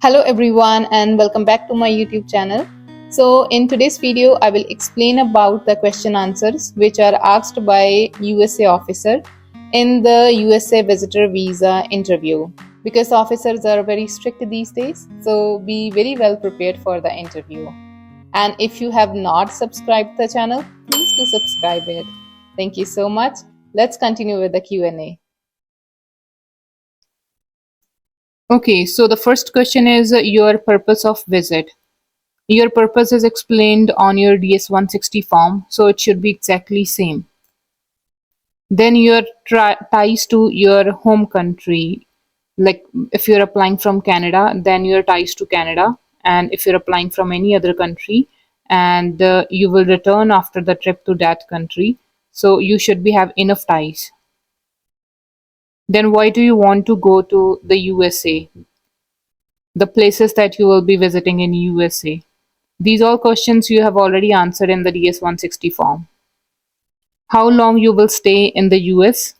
Hello everyone and welcome back to my YouTube channel. So in today's video I will explain about the question answers which are asked by USA officer in the USA visitor visa interview, because officers are very strict these days, so be very well prepared for the interview. And if you have not subscribed the channel, please do subscribe it. Thank you so much. Let's continue with the Q&A. Okay, so the first question is your purpose of visit. Your purpose is explained on your DS-160 form, so it should be exactly same. Then your ties to your home country, like if you're applying from Canada, then your ties to Canada, and if you're applying from any other country, and you will return after the trip to that country, so you should be have enough ties. Then why do you want to go to the USA? The places that you will be visiting in USA. These all questions you have already answered in the DS-160 form. How long you will stay in the US?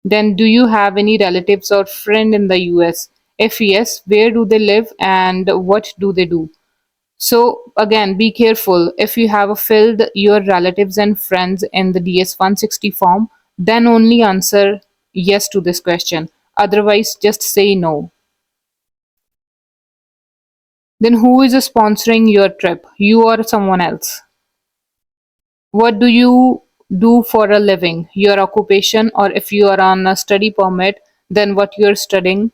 Then do you have any relatives or friend in the US? If yes, where do they live and what do they do? So again, be careful. If you have filled your relatives and friends in the DS-160 form, then only answer yes to this question. Otherwise, just say no. Then who is sponsoring your trip? You or someone else? What do you do for a living? Your occupation, or if you are on a study permit, then what you're studying,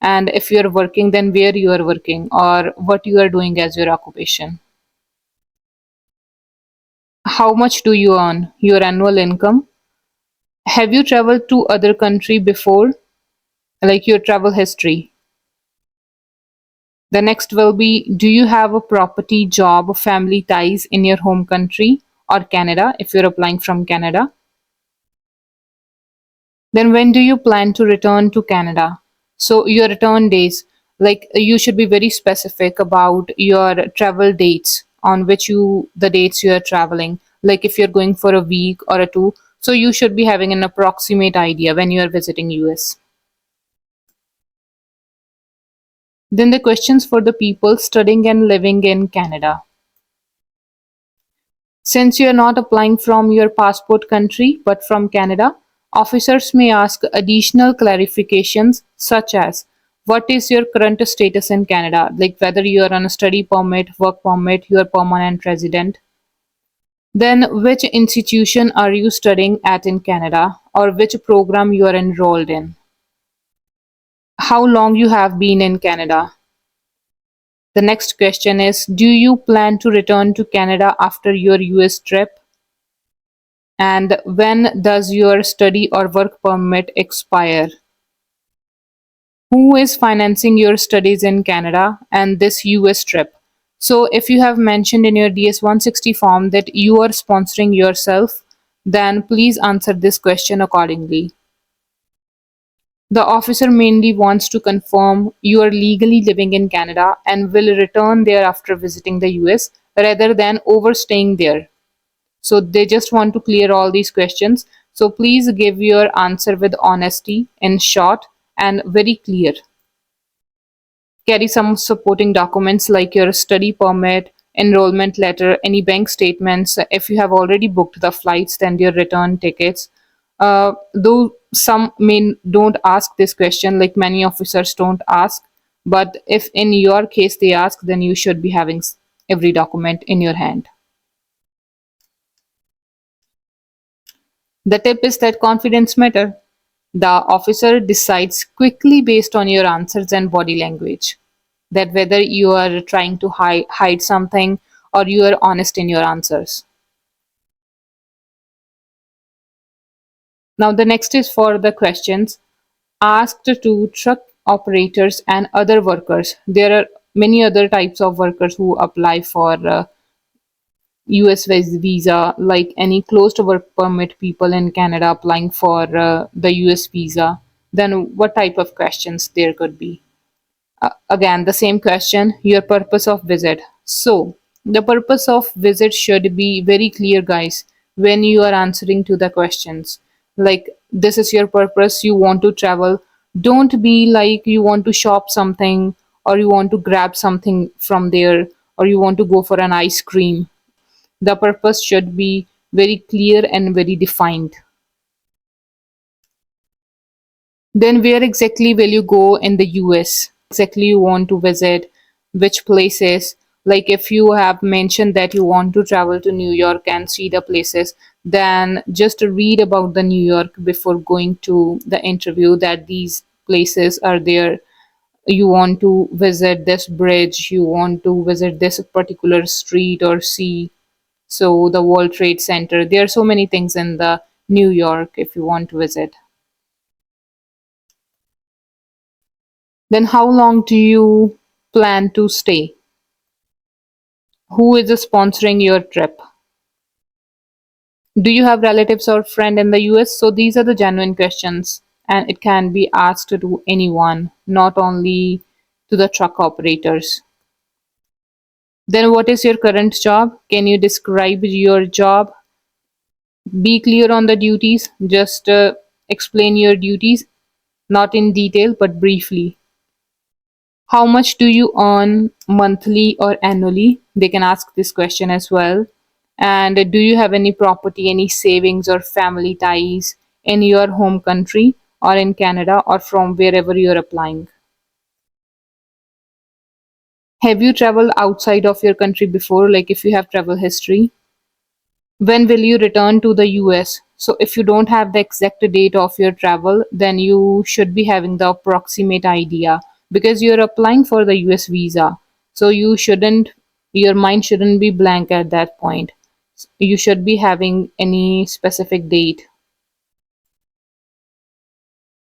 and if you're working, then where you are working, or what you are doing as your occupation. How much do you earn? Your annual income. Have you traveled to other country before? Like your travel history. The next will be, do you have a property, job, family ties in your home country or Canada if you're applying from Canada? Then when do you plan to return to Canada? So your return days, like you should be very specific about your travel dates on which the dates you are traveling. Like if you're going for a week or a two, so you should be having an approximate idea when you are visiting US. Then the questions for the people studying and living in Canada. Since you are not applying from your passport country but from Canada, officers may ask additional clarifications such as what is your current status in Canada, like whether you are on a study permit, work permit, you are permanent resident. Then which institution are you studying at in Canada, or which program you are enrolled in. How long you have been in Canada. The next question is, do you plan to return to Canada after your US trip? And when does your study or work permit expire? Who is financing your studies in Canada and this US trip? So if you have mentioned in your DS-160 form that you are sponsoring yourself, then please answer this question accordingly. The officer mainly wants to confirm you are legally living in Canada and will return there after visiting the US rather than overstaying there. So they just want to clear all these questions. So please give your answer with honesty, in short and very clear. Carry some supporting documents like your study permit, enrollment letter, any bank statements. If you have already booked the flights, then your return tickets. Though some may don't ask this question, like many officers don't ask, but if in your case they ask, then you should be having every document in your hand. The tip is that confidence matter. The officer decides quickly based on your answers and body language that whether you are trying to hide something or you are honest in your answers. Now the next is for the questions asked to truck operators and other workers. There are many other types of workers who apply for US visa, like any closed work permit people in Canada applying for the US visa. Then what type of questions there could be? Again, the same question, your purpose of visit. So the purpose of visit should be very clear, guys, when you are answering to the questions. Like, this is your purpose, you want to travel. Don't be like you want to shop something or you want to grab something from there, or you want to go for an ice cream. The purpose should be very clear and very defined. Then where exactly will you go in the US? Exactly you want to visit, which places? Like if you have mentioned that you want to travel to New York and see the places, then just read about the New York before going to the interview, that these places are there. You want to visit this bridge, you want to visit this particular street or see. So the World Trade Center, there are so many things in the New York if you want to visit. Then how long do you plan to stay? Who is sponsoring your trip? Do you have relatives or friend in the US? So these are the genuine questions, and it can be asked to anyone, not only to the truck operators. Then what is your current job? Can you describe your job? Be clear on the duties. Just explain your duties, not in detail but briefly. How much do you earn monthly or annually? They can ask this question as well. And do you have any property, any savings or family ties in your home country or in Canada or from wherever you're applying? Have you traveled outside of your country before, like if you have travel history? When will you return to the US? So if you don't have the exact date of your travel, then you should be having the approximate idea, because you're applying for the US visa. So your mind shouldn't be blank at that point. You should be having any specific date.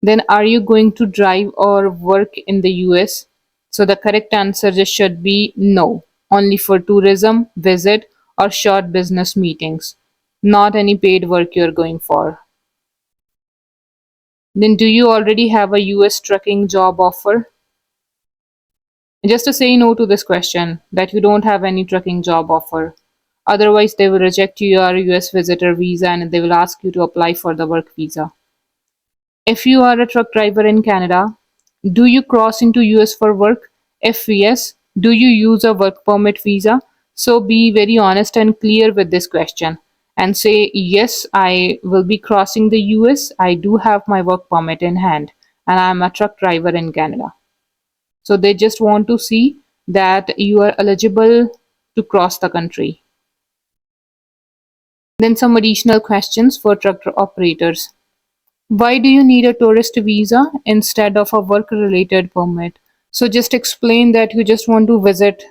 Then are you going to drive or work in the US? So the correct answer just should be no, only for tourism, visit, or short business meetings, not any paid work you're going for. Then do you already have a US trucking job offer? Just to say no to this question, that you don't have any trucking job offer. Otherwise, they will reject your US visitor visa and they will ask you to apply for the work visa. If you are a truck driver in Canada, do you cross into US for work? If yes, do you use a work permit visa? So be very honest and clear with this question and say, yes, I will be crossing the US. I do have my work permit in hand and I'm a truck driver in Canada. So they just want to see that you are eligible to cross the country. Then some additional questions for truck operators. Why do you need a tourist visa instead of a work related permit? So just explain that you just want to visit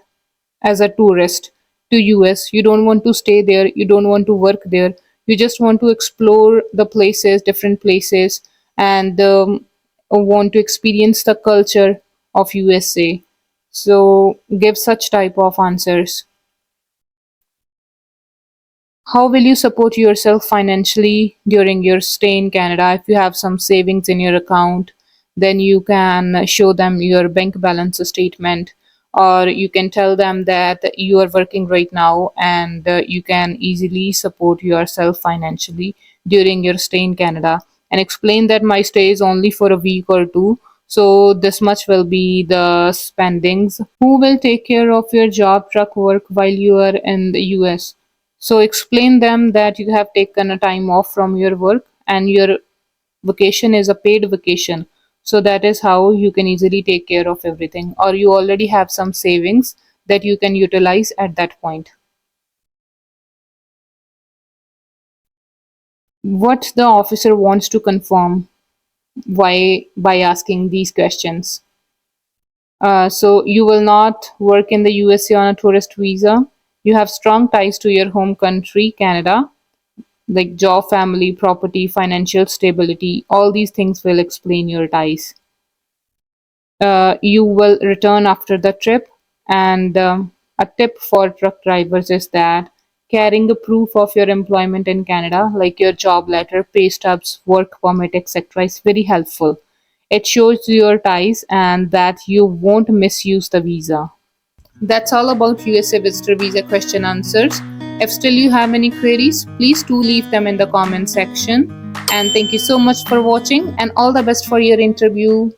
as a tourist to US. You don't want to stay there, you don't want to work there. You just want to explore the places, different places, and want to experience the culture of USA. So give such type of answers. How will you support yourself financially during your stay in Canada? If you have some savings in your account, then you can show them your bank balance statement, or you can tell them that you are working right now and you can easily support yourself financially during your stay in Canada, and explain that my stay is only for a week or two. So this much will be the spendings. Who will take care of your job truck work while you are in the US? So explain them that you have taken a time off from your work and your vacation is a paid vacation. So that is how you can easily take care of everything. Or you already have some savings that you can utilize at that point. What the officer wants to confirm, why by asking these questions. So you will not work in the USA on a tourist visa. You have strong ties to your home country, Canada, like job, family, property, financial stability. All these things will explain your ties. You will return after the trip, and a tip for truck drivers is that carrying a proof of your employment in Canada, like your job letter, pay stubs, work permit, etc., is very helpful. It shows your ties and that you won't misuse the visa. That's all about USA Visitor Visa question answers. If still you have any queries, please do leave them in the comment section. And thank you so much for watching and all the best for your interview.